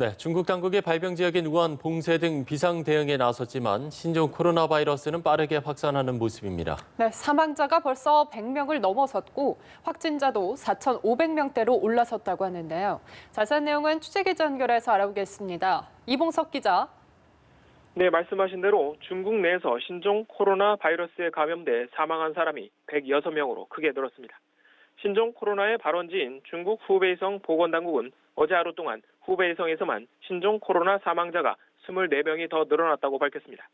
네, 중국 당국이 발병 지역인 우한, 봉쇄 등 비상 대응에 나섰지만 신종 코로나 바이러스는 빠르게 확산하는 모습입니다. 네, 사망자가 벌써 100명을 넘어섰고 확진자도 4,500명대로 올라섰다고 하는데요. 자세한 내용은 취재기자 연결해서 알아보겠습니다. 이봉석 기자. 네, 말씀하신 대로 중국 내에서 신종 코로나 바이러스에 감염돼 사망한 사람이 106명으로 크게 늘었습니다. 신종 코로나의 발원지인 중국 후베이성 보건당국은 어제 하루 동안 후베이성에서만 신종 코로나 사망자가 24명이 더 늘어났다고 밝혔습니다.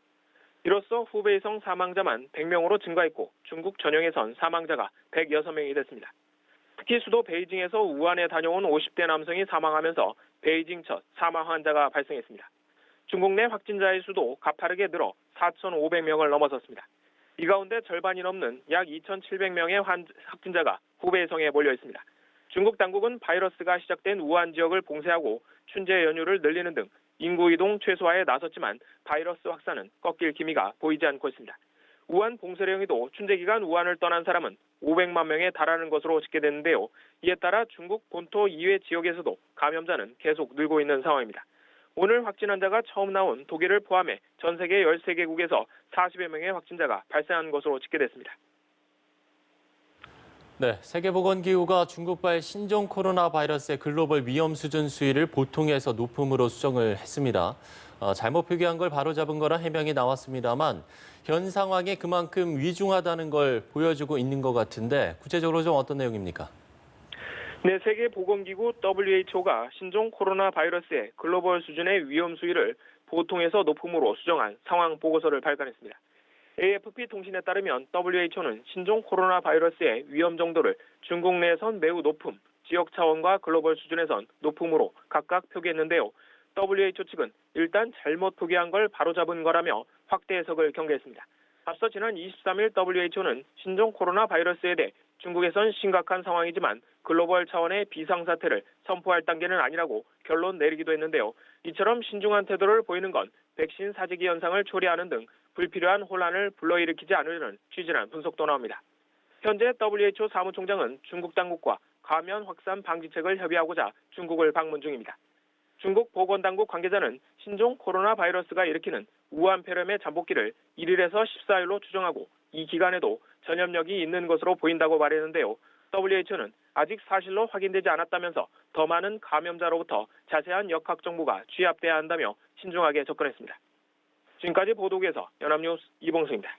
이로써 후베이성 사망자만 100명으로 증가했고 중국 전역에선 사망자가 106명이 됐습니다. 특히 수도 베이징에서 우한에 다녀온 50대 남성이 사망하면서 베이징 첫 사망 환자가 발생했습니다. 중국 내 확진자의 수도 가파르게 늘어 4,500명을 넘어섰습니다. 이 가운데 절반이 넘는 약 2,700명의 확진자가 후베이성에 몰려 있습니다. 중국 당국은 바이러스가 시작된 우한 지역을 봉쇄하고 춘제 연휴를 늘리는 등 인구 이동 최소화에 나섰지만 바이러스 확산은 꺾일 기미가 보이지 않고 있습니다. 우한 봉쇄령에도 춘제 기간 우한을 떠난 사람은 500만 명에 달하는 것으로 집계됐는데요. 이에 따라 중국 본토 이외 지역에서도 감염자는 계속 늘고 있는 상황입니다. 오늘 확진 환자가 처음 나온 독일을 포함해 전 세계 13개국에서 40여 명의 확진자가 발생한 것으로 집계됐습니다. 네, 세계보건기구가 중국발 신종 코로나 바이러스의 글로벌 위험 수준 수위를 보통에서 높음으로 수정을 했습니다. 잘못 표기한 걸 바로잡은 거라 해명이 나왔습니다만 현 상황에 그만큼 위중하다는 걸 보여주고 있는 것 같은데 구체적으로 좀 어떤 내용입니까? 네, 세계보건기구 WHO가 신종 코로나 바이러스의 글로벌 수준의 위험 수위를 보통에서 높음으로 수정한 상황 보고서를 발간했습니다. AFP 통신에 따르면 WHO는 신종 코로나 바이러스의 위험 정도를 중국 내에선 매우 높음, 지역 차원과 글로벌 수준에선 높음으로 각각 표기했는데요. WHO 측은 일단 잘못 표기한 걸 바로잡은 거라며 확대 해석을 경계했습니다. 앞서 지난 23일 WHO는 신종 코로나 바이러스에 대해 중국에선 심각한 상황이지만 글로벌 차원의 비상사태를 선포할 단계는 아니라고 결론 내리기도 했는데요. 이처럼 신중한 태도를 보이는 건 백신 사재기 현상을 초래하는 등 불필요한 혼란을 불러일으키지 않으려는 취지라는 분석도 나옵니다. 현재 WHO 사무총장은 중국 당국과 감염 확산 방지책을 협의하고자 중국을 방문 중입니다. 중국 보건당국 관계자는 신종 코로나 바이러스가 일으키는 우한폐렴의 잠복기를 1일에서 14일로 추정하고 이 기간에도 전염력이 있는 것으로 보인다고 말했는데요. WHO는 아직 사실로 확인되지 않았다면서 더 많은 감염자로부터 자세한 역학 정보가 취합돼야 한다며 신중하게 접근했습니다. 지금까지 보도국에서 연합뉴스 이봉수입니다.